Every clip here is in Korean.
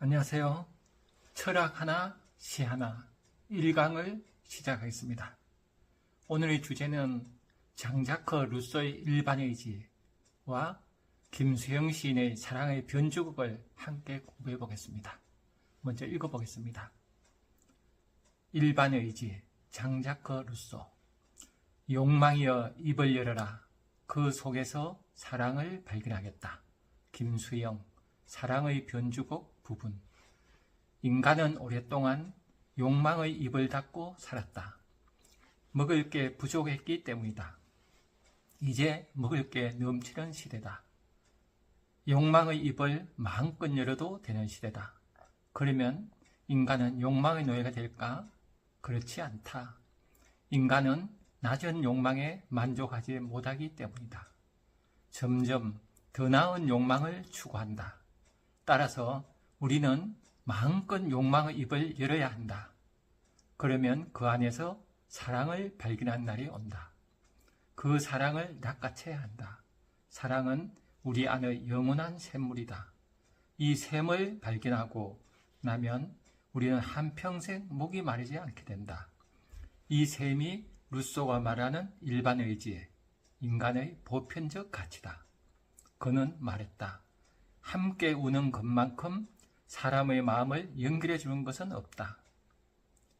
안녕하세요. 철학 하나, 시 하나, 1강을 시작하겠습니다. 오늘의 주제는 장자크 루소의 일반의지와 김수영 시인의 사랑의 변주곡을 함께 공부해 보겠습니다. 먼저 읽어보겠습니다. 일반의지, 장자크 루소. 욕망이여 입을 열어라. 그 속에서 사랑을 발견하겠다. 김수영, 사랑의 변주곡 부분. 인간은 오랫동안 욕망의 입을 닫고 살았다. 먹을 게 부족했기 때문이다. 이제 먹을 게 넘치는 시대다. 욕망의 입을 마음껏 열어도 되는 시대다. 그러면 인간은 욕망의 노예가 될까? 그렇지 않다. 인간은 낮은 욕망에 만족하지 못하기 때문이다. 점점 더 나은 욕망을 추구한다. 따라서 우리는 마음껏 욕망의 입을 열어야 한다. 그러면 그 안에서 사랑을 발견한 날이 온다. 그 사랑을 낚아채야 한다. 사랑은 우리 안의 영원한 샘물이다. 이 샘을 발견하고 나면 우리는 한평생 목이 마르지 않게 된다. 이 샘이 루소가 말하는 일반의지, 인간의 보편적 가치다. 그는 말했다. 함께 우는 것만큼 사람의 마음을 연결해 주는 것은 없다.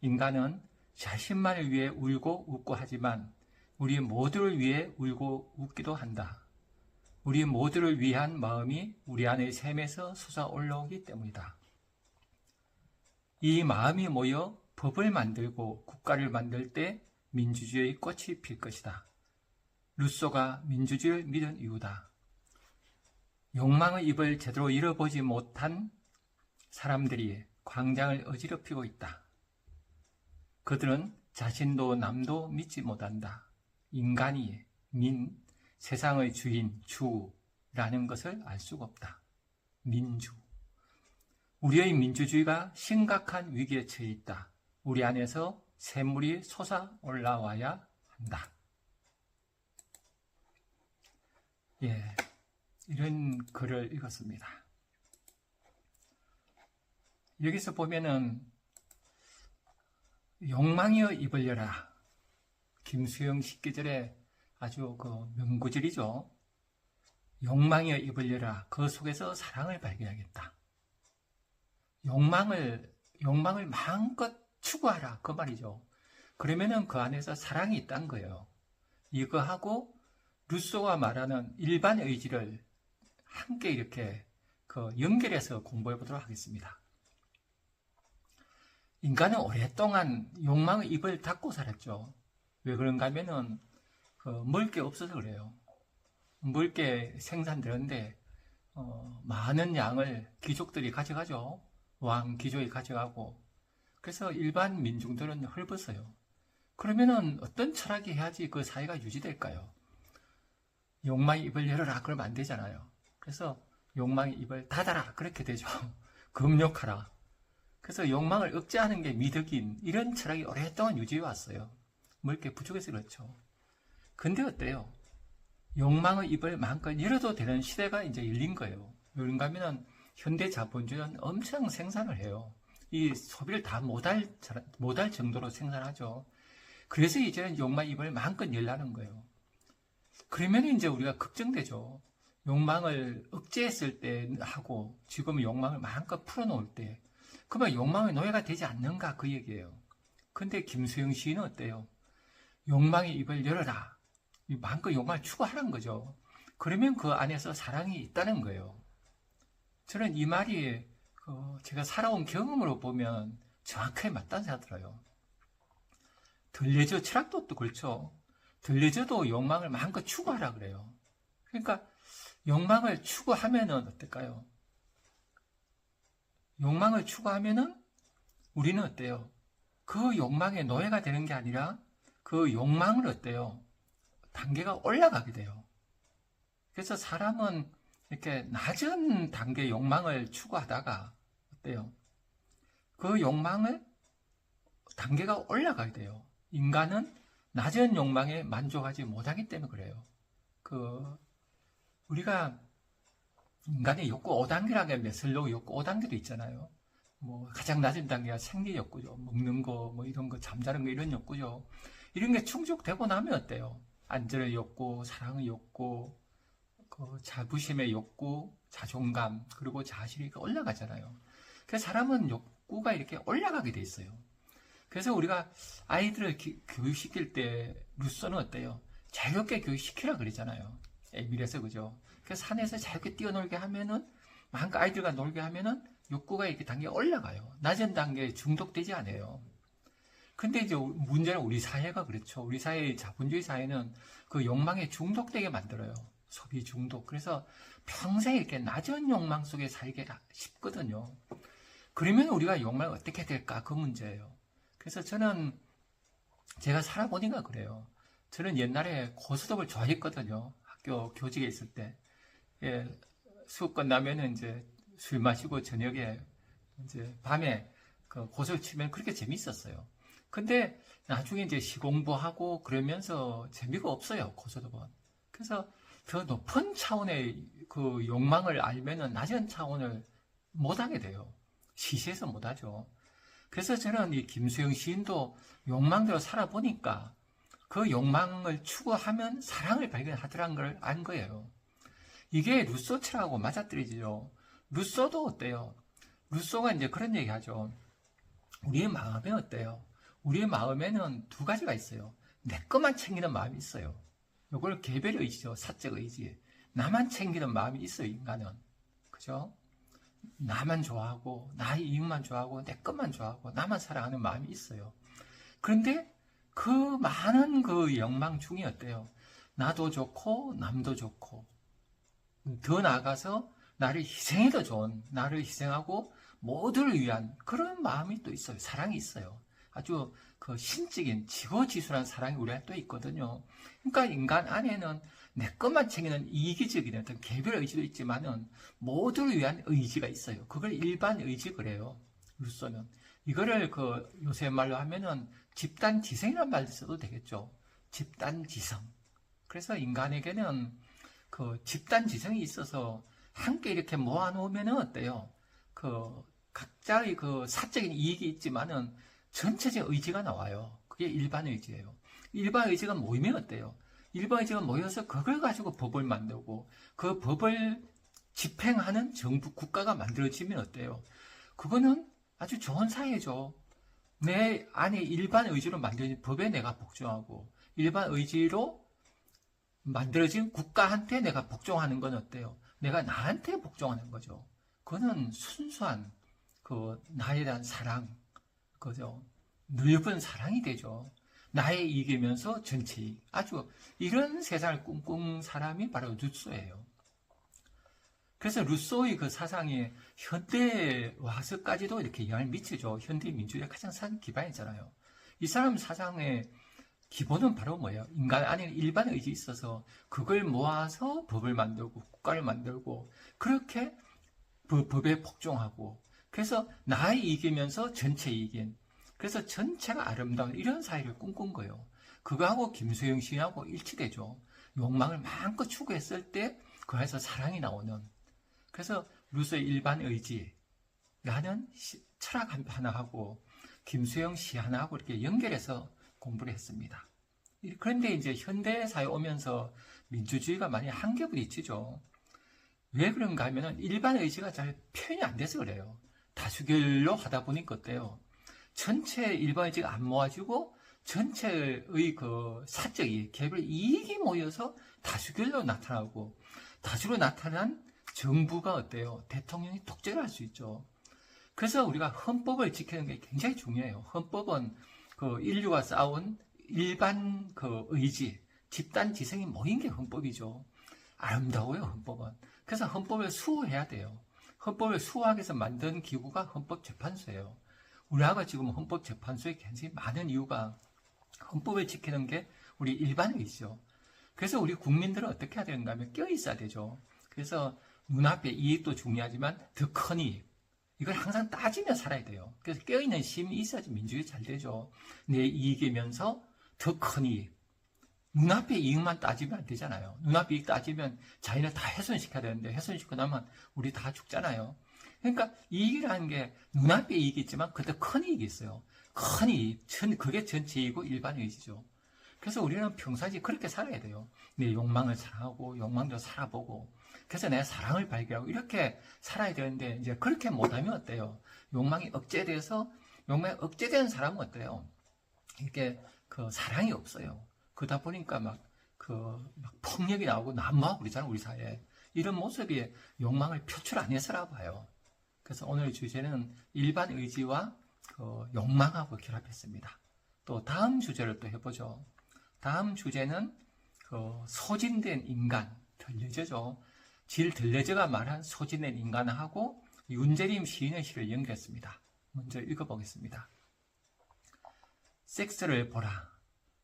인간은 자신만을 위해 울고 웃고 하지만 우리 모두를 위해 울고 웃기도 한다. 우리 모두를 위한 마음이 우리 안의 샘에서 솟아 올라오기 때문이다. 이 마음이 모여 법을 만들고 국가를 만들 때 민주주의의 꽃이 필 것이다. 루소가 민주주의를 믿은 이유다. 욕망의 입을 제대로 열어보지 못한 사람들이 광장을 어지럽히고 있다. 그들은 자신도 남도 믿지 못한다. 인간이 세상의 주인, 주라는 것을 알 수가 없다. 민주. 우리의 민주주의가 심각한 위기에 처해 있다. 우리 안에서 샘물이 솟아 올라와야 한다. 이런 글을 읽었습니다. 여기서 보면은 욕망이여 입을 열라. 김수영 식기절의 아주 명구절이죠. 욕망이여 입을 열라. 그 속에서 사랑을 발견하겠다. 욕망을 마음껏 추구하라. 그 말이죠. 그러면은 그 안에서 사랑이 있다는 거예요. 이거하고 루소가 말하는 일반 의지를 함께 이렇게 연결해서 공부해 보도록 하겠습니다. 인간은 오랫동안 욕망의 입을 닫고 살았죠. 왜 그런가 하면은 먹을 게 없어서 그래요. 먹을 게 생산되는데 많은 양을 귀족들이 가져가죠. 왕, 귀족이 가져가고. 그래서 일반 민중들은 헐벗어요. 그러면은 어떤 철학이 해야지 그 사회가 유지될까요? 욕망의 입을 열어라 그러면 안 되잖아요. 그래서 욕망의 입을 닫아라 그렇게 되죠. 금욕하라. 그래서 욕망을 억제하는 게 미덕인 이런 철학이 오랫동안 유지해 왔어요. 먹을 게 부족해서 그렇죠. 근데 어때요? 욕망의 입을 마음껏 열어도 되는 시대가 이제 열린 거예요. 그런가 하면 현대 자본주의는 엄청 생산을 해요. 이 소비를 다 못할 정도로 생산하죠. 그래서 이제는 욕망의 입을 마음껏 열라는 거예요. 그러면 이제 우리가 걱정되죠. 욕망을 억제했을 때 하고 지금 욕망을 마음껏 풀어놓을 때 그러면 욕망의 노예가 되지 않는가 그 얘기예요. 근데 김수영 시인은 어때요? 욕망의 입을 열어라. 마음껏 욕망을 추구하라는 거죠. 그러면 그 안에서 사랑이 있다는 거예요. 저는 이 말이 제가 살아온 경험으로 보면 정확하게 맞다는 생각이 들어요. 들레저 철학도 또 그렇죠. 들레저도 욕망을 마음껏 추구하라 그래요. 그러니까 욕망을 추구하면은 어떨까요? 욕망을 추구하면은 우리는 어때요? 그 욕망의 노예가 되는 게 아니라 그 욕망을 어때요? 단계가 올라가게 돼요. 그래서 사람은 이렇게 낮은 단계의 욕망을 추구하다가 어때요? 그 욕망을 단계가 올라가게 돼요. 인간은 낮은 욕망에 만족하지 못하기 때문에 그래요. 우리가 인간의 욕구 5단계라는 게 메슬로우 욕구 5단계도 있잖아요. 뭐 가장 낮은 단계가 생리 욕구죠. 먹는 거, 뭐 이런 거, 잠자는 거 이런 욕구죠. 이런 게 충족되고 나면 어때요? 안전의 욕구, 사랑의 욕구, 그 자부심의 욕구, 자존감, 그리고 자신이 올라가잖아요. 그래서 사람은 욕구가 이렇게 올라가게 돼 있어요. 그래서 우리가 아이들을 교육시킬 때 루소는 어때요? 자유롭게 교육시키라 그러잖아요. 에밀에서 그죠? 그래서 산에서 자유롭게 뛰어놀게 하면은 마음껏 아이들과 놀게 하면은 욕구가 이렇게 단계가 올라가요. 낮은 단계에 중독되지 않아요. 근데 이제 문제는 우리 사회가 그렇죠. 우리 사회의 자본주의 사회는 그 욕망에 중독되게 만들어요. 소비 중독. 그래서 평생 이렇게 낮은 욕망 속에 살기가 쉽거든요. 그러면 우리가 욕망을 어떻게 될까? 그 문제예요. 그래서 저는 제가 살아보니까 그래요. 저는 옛날에 고스톱을 좋아했거든요. 학교 교직에 있을 때. 예, 수업 끝나면은 이제 술 마시고 저녁에 이제 밤에 그 고스톱 치면 그렇게 재밌었어요. 근데 나중에 이제 시공부하고 그러면서 재미가 없어요, 고스톱은. 그래서 더 높은 차원의 그 욕망을 알면은 낮은 차원을 못하게 돼요. 시시해서 못하죠. 그래서 저는 이 김수영 시인도 욕망대로 살아보니까 그 욕망을 추구하면 사랑을 발견하더라는 걸 안 거예요. 이게 루소처하고 맞아떨어지죠. 루소도 어때요? 루소가 이제 그런 얘기 하죠. 우리의 마음에 어때요? 우리의 마음에는 두 가지가 있어요. 내 것만 챙기는 마음이 있어요. 이걸 개별 의지죠. 사적 의지. 나만 챙기는 마음이 있어요, 인간은. 그죠? 나만 좋아하고, 나의 이익만 좋아하고, 내 것만 좋아하고, 나만 사랑하는 마음이 있어요. 그런데 그 많은 그 욕망 중에 어때요? 나도 좋고, 남도 좋고, 더 나아가서 나를 희생해도 좋은, 나를 희생하고 모두를 위한 그런 마음이 또 있어요. 사랑이 있어요. 아주 그 신적인 지고지순한 사랑이 우리한테 또 있거든요. 그러니까 인간 안에는 내 것만 챙기는 이기적인 어떤 개별 의지도 있지만은 모두를 위한 의지가 있어요. 그걸 일반 의지 그래요. 루소는. 이거를 그 요새 말로 하면은 집단지성이라는 말도 써도 되겠죠. 집단지성. 그래서 인간에게는 그 집단지성이 있어서 함께 이렇게 모아놓으면은 어때요? 그 각자의 그 사적인 이익이 있지만은 전체적 의지가 나와요. 그게 일반 의지예요. 일반 의지가 모이면 어때요? 일반 의지가 모여서 그걸 가지고 법을 만들고 그 법을 집행하는 정부, 국가가 만들어지면 어때요? 그거는 아주 좋은 사회죠. 내 안에 일반 의지로 만들어진 법에 내가 복종하고 일반 의지로 만들어진 국가한테 내가 복종하는 건 어때요? 내가 나한테 복종하는 거죠. 그거는 순수한 그 나에 대한 사랑, 그죠? 넓은 사랑이 되죠. 나의 이익이면서 전체 이익. 아주 이런 세상을 꿈꾼 사람이 바로 루소예요. 그래서 루소의 그 사상이 현대에 와서까지도 이렇게 영향을 미치죠. 현대 민주주의의 가장 큰 기반이잖아요. 이 사람 사상의 기본은 바로 뭐예요? 인간 안에 일반 의지 있어서 그걸 모아서 법을 만들고 국가를 만들고 그렇게 법에 복종하고 그래서 나의 이익이면서 전체 이익인 그래서 전체가 아름다운 이런 사회를 꿈꾼 거예요. 그거하고 김수영 시인하고 일치되죠. 욕망을 마음껏 추구했을 때 그 안에서 사랑이 나오는 그래서 루소의 일반 의지라는 철학 하나 하고 김수영 시 하나 하고 이렇게 연결해서 공부를 했습니다. 그런데 이제 현대 사회 오면서 민주주의가 많이 한계 부딪히죠. 왜 그런가 하면은 일반 의지가 잘 표현이 안 돼서 그래요. 다수결로 하다 보니까 어때요? 전체 일반 의지가 안 모아지고 전체의 그 사적 이익, 개별 이익이 모여서 다수결로 나타나고 다수로 나타난 정부가 어때요? 대통령이 독재를 할 수 있죠. 그래서 우리가 헌법을 지키는 게 굉장히 중요해요. 헌법은 그 인류가 쌓아온 일반 그 의지, 집단 지성이 모인 게 헌법이죠. 아름다워요, 헌법은. 그래서 헌법을 수호해야 돼요. 헌법을 수호하기 위해서 만든 기구가 헌법재판소예요. 우리나라가 지금 헌법재판소에 굉장히 많은 이유가 헌법을 지키는 게 우리 일반 의지죠. 그래서 우리 국민들은 어떻게 해야 되는가 하면 껴있어야 되죠. 그래서 눈앞의 이익도 중요하지만 더 큰 이익. 이걸 항상 따지며 살아야 돼요. 그래서 껴있는 힘이 있어야지 민주주의 잘 되죠. 내 이익이면서 더 큰 이익. 눈앞의 이익만 따지면 안 되잖아요. 눈앞의 이익 따지면 자기를 다 훼손시켜야 되는데 훼손시키고 나면 우리 다 죽잖아요. 그러니까 이익이라는 게 눈앞의 이익이 있지만 그때 큰 이익이 있어요. 큰 이익, 그게 전체 이익이고 일반 이익이죠. 그래서 우리는 평상시 그렇게 살아야 돼요. 내 욕망을 사랑하고 욕망도 살아보고 그래서 내 사랑을 발견하고 이렇게 살아야 되는데 이제 그렇게 못하면 어때요? 욕망이 억제되는 사람은 어때요? 이렇게 그 사랑이 없어요. 그러다 보니까 막 폭력이 나오고 난무하고 그러잖아요, 우리 사회에. 이런 모습이 욕망을 표출 안 해서라 봐요. 그래서 오늘 주제는 일반 의지와 욕망하고 결합했습니다. 또 다음 주제를 또 해보죠. 다음 주제는 소진된 인간, 들레저죠. 질 들레저가 말한 소진된 인간하고 윤재림 시인의 시를 연결했습니다. 먼저 읽어보겠습니다. 섹스를 보라.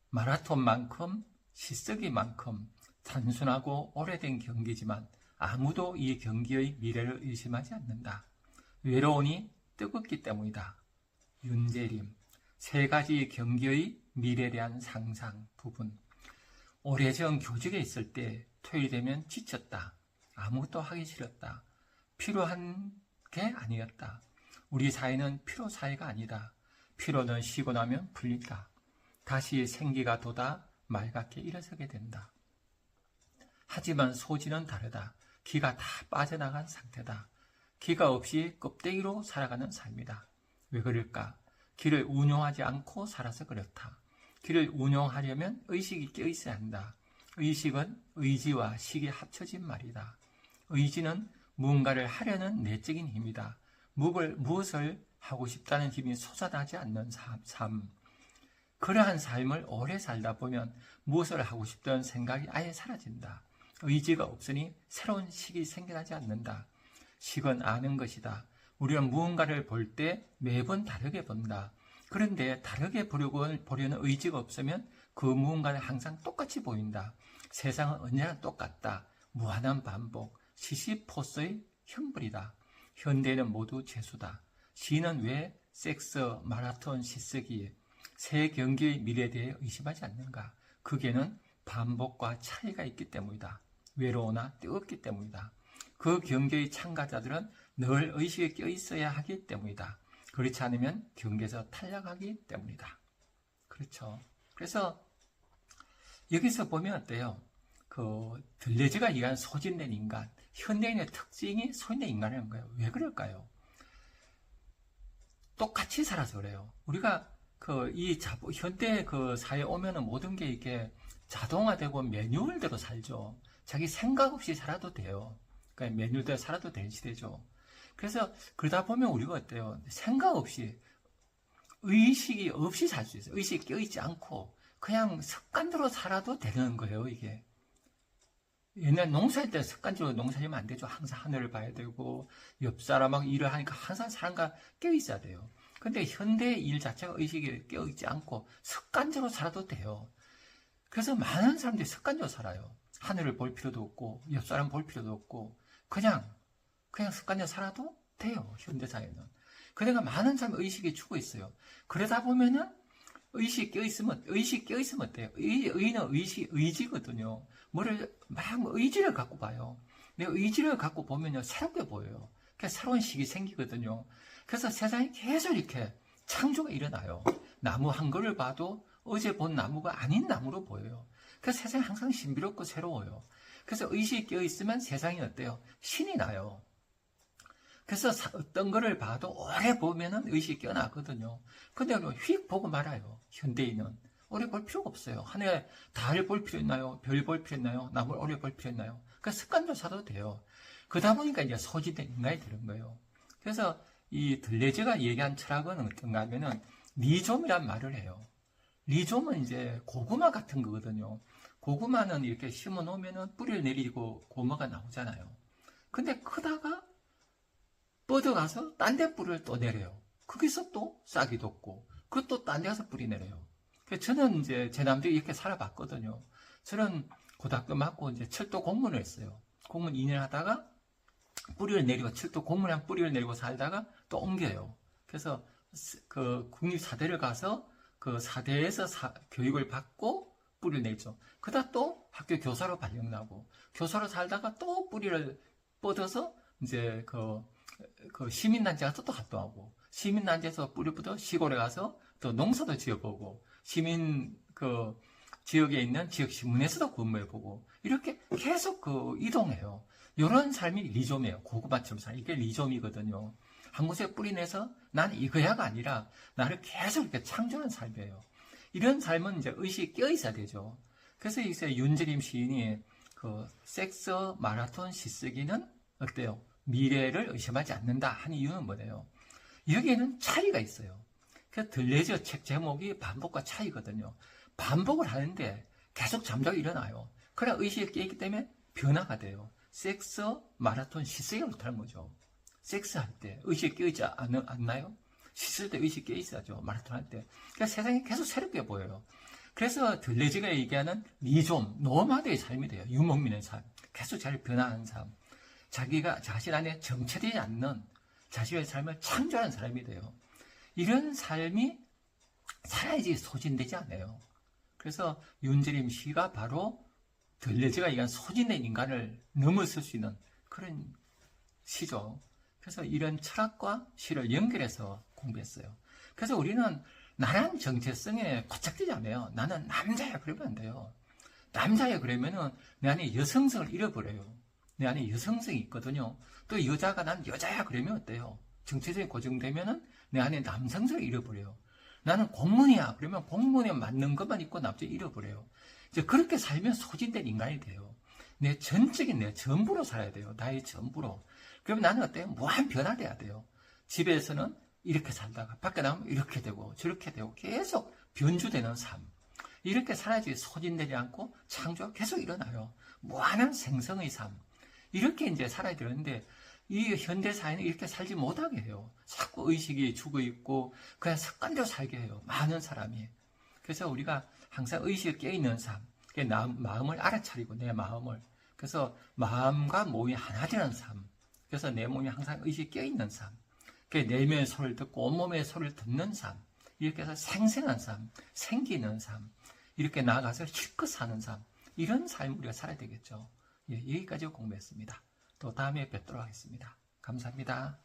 마라톤만큼 시쓰기만큼 단순하고 오래된 경기지만 아무도 이 경기의 미래를 의심하지 않는다. 외로우니 뜨겁기 때문이다. 윤재림. 세 가지 경기의 미래에 대한 상상 부분. 오래전 교직에 있을 때 토요일 되면 지쳤다. 아무것도 하기 싫었다. 필요한 게 아니었다. 우리 사회는 피로 사회가 아니다. 피로는 쉬고 나면 풀린다. 다시 생기가 돋아 맑게 일어서게 된다. 하지만 소진은 다르다. 기가 다 빠져나간 상태다. 기가 없이 껍데기로 살아가는 삶이다. 왜 그럴까? 기를 운용하지 않고 살아서 그렇다. 기를 운용하려면 의식이 껴있어야 한다. 의식은 의지와 식이 합쳐진 말이다. 의지는 무언가를 하려는 내적인 힘이다. 무엇을 하고 싶다는 힘이 솟아나지 않는 삶. 그러한 삶을 오래 살다 보면 무엇을 하고 싶다는 생각이 아예 사라진다. 의지가 없으니 새로운 식이 생겨나지 않는다. 식은 아는 것이다. 우리는 무언가를 볼 때 매번 다르게 본다. 그런데 다르게 보려는 의지가 없으면 그 무언가는 항상 똑같이 보인다. 세상은 언제나 똑같다. 무한한 반복, 시시포스의 형벌이다. 현대는 모두 재수다. 시인은 왜 섹스, 마라톤, 시쓰기, 새 경기의 미래에 대해 의심하지 않는가? 그게는 반복과 차이가 있기 때문이다. 외로우나 뜨겁기 때문이다. 그 경기의 참가자들은 늘 의식에 껴있어야 하기 때문이다. 그렇지 않으면 경기에서 탈락하기 때문이다. 그렇죠. 그래서 여기서 보면 어때요? 들레즈가 얘기한 소진된 인간, 현대인의 특징이 소진된 인간이라는 거예요. 왜 그럴까요? 똑같이 살아서 그래요. 우리가 현대 사회에 오면은 모든 게 이렇게 자동화되고 매뉴얼대로 살죠. 자기 생각 없이 살아도 돼요. 그러니까 매뉴얼대로 살아도 되는 시대죠. 그래서 그러다 보면 우리가 어때요? 생각 없이, 의식이 없이 살 수 있어요. 의식이 껴있지 않고 그냥 습관대로 살아도 되는 거예요, 이게. 옛날 농사할 때 습관적으로 농사하면 안 되죠. 항상 하늘을 봐야 되고 옆 사람하고 일을 하니까 항상 사람과 껴있어야 돼요. 근데 현대 일 자체가 의식에 껴있지 않고 습관적으로 살아도 돼요. 그래서 많은 사람들이 습관적으로 살아요. 하늘을 볼 필요도 없고 옆 사람 볼 필요도 없고 그냥 습관적으로 살아도 돼요. 현대사회는. 그러니까 많은 사람이 의식에 죽어 있어요. 그러다 보면은 의식 껴있으면 어때요? 의는 의지거든요. 의지를 갖고 봐요. 내가 의지를 갖고 보면요, 새롭게 보여요. 그래서 새로운 식이 생기거든요. 그래서 세상이 계속 이렇게 창조가 일어나요. 나무 한 그루를 봐도 어제 본 나무가 아닌 나무로 보여요. 그래서 세상이 항상 신비롭고 새로워요. 그래서 의식이 껴있으면 세상이 어때요? 신이 나요. 그래서 어떤 거를 봐도 오래 보면은 의식이 껴나거든요. 근데 휙 보고 말아요. 현대인은. 오래 볼 필요가 없어요. 하늘에 달 볼 필요 있나요? 별 볼 필요 있나요? 나무를 오래 볼 필요 있나요? 그러니까 습관도 사도 돼요. 그러다 보니까 이제 소진된 인간이 되는 거예요. 그래서 이 들레즈가 얘기한 철학은 어떤가 하면은 리좀이란 말을 해요. 리좀은 이제 고구마 같은 거거든요. 고구마는 이렇게 심어 놓으면은 뿌리를 내리고 고구마가 나오잖아요. 근데 크다가 뻗어가서 딴 데 뿌리를 또 내려요. 거기서 또 싹이 돋고, 그것도 딴 데 가서 뿌리 내려요. 저는 이제 제 남들이 이렇게 살아봤거든요. 저는 고등학교 맞고 이제 철도 공무원을 했어요. 공무원 2년 하다가 뿌리를 내리고, 철도 공무원이랑 뿌리를 내리고 살다가 또 옮겨요. 그래서 국립사대를 가서 그 사대에서 교육을 받고 뿌리를 내죠. 그러다 또 학교 교사로 발령나고, 교사로 살다가 또 뿌리를 뻗어서 이제 그 시민단체 가서 또 활동하고, 시민단체에서 뿌리 뻗어 시골에 가서 또 농사도 지어보고, 시민 지역에 있는 지역신문에서도 근무해보고, 이렇게 계속 이동해요. 이런 삶이 리좀이에요. 고구마처럼 삶. 이게 리좀이거든요. 한 곳에 뿌리내서 난 이거야가 아니라 나를 계속 이렇게 창조하는 삶이에요. 이런 삶은 이제 의식이 껴 있어야 되죠. 그래서 이제 윤재림 시인이 섹스 마라톤 시쓰기는 어때요? 미래를 의심하지 않는다 하는 이유는 뭐예요? 여기에는 차이가 있어요. 그 들레저 책 제목이 반복과 차이거든요. 반복을 하는데 계속 잠자고 일어나요. 그래 의식이 깨있기 때문에 변화가 돼요. 섹스 마라톤 시쓰기가 못하는 거죠. 섹스할 때 의식이 깨있지 않나요? 씻을 때 의식이 깨있어야죠. 마라톤 할 때. 그러니까 세상이 계속 새롭게 보여요. 그래서 들레즈가 얘기하는 리좀, 노마드의 삶이 돼요. 유목민의 삶. 계속 잘 변화하는 삶. 자기가 자신 안에 정체되지 않는 자신의 삶을 창조하는 사람이 돼요. 이런 삶이 살아야지 소진되지 않아요. 그래서 윤재림 시가 바로 들레즈가 얘기한 소진된 인간을 넘어설 수 있는 그런 시죠. 그래서 이런 철학과 시를 연결해서 공부했어요. 그래서 우리는 나란 정체성에 고착되지 않아요. 나는 남자야 그러면 안 돼요. 남자야 그러면은 내 안에 여성성을 잃어버려요. 내 안에 여성성이 있거든요. 또 여자가 난 여자야 그러면 어때요? 정체성이 고정되면은 내 안에 남성성을 잃어버려요. 나는 공무원이야 그러면 공무원에 맞는 것만 있고 나머지 잃어버려요. 이제 그렇게 살면 소진된 인간이 돼요. 내 전적인 내 전부로 살아야 돼요. 나의 전부로. 그러면 나는 어때요? 무한 변화돼야 돼요. 집에서는 이렇게 살다가 밖에 나가면 이렇게 되고 저렇게 되고 계속 변주되는 삶. 이렇게 살아야지 소진되지 않고 창조가 계속 일어나요. 무한한 생성의 삶. 이렇게 이제 살아야 되는데 이 현대 사회는 이렇게 살지 못하게 해요. 자꾸 의식이 죽어 있고 그냥 습관대로 살게 해요. 많은 사람이. 그래서 우리가 항상 의식이 깨어있는 삶. 마음을 알아차리고 내 마음을. 그래서 마음과 몸이 하나 되는 삶. 그래서 내 몸이 항상 의식이 껴있는 삶. 내면의 소리를 듣고 온몸의 소리를 듣는 삶. 이렇게 해서 생생한 삶, 생기는 삶. 이렇게 나아가서 실컷 사는 삶. 이런 삶을 우리가 살아야 되겠죠. 예, 여기까지 공부했습니다. 또 다음에 뵙도록 하겠습니다. 감사합니다.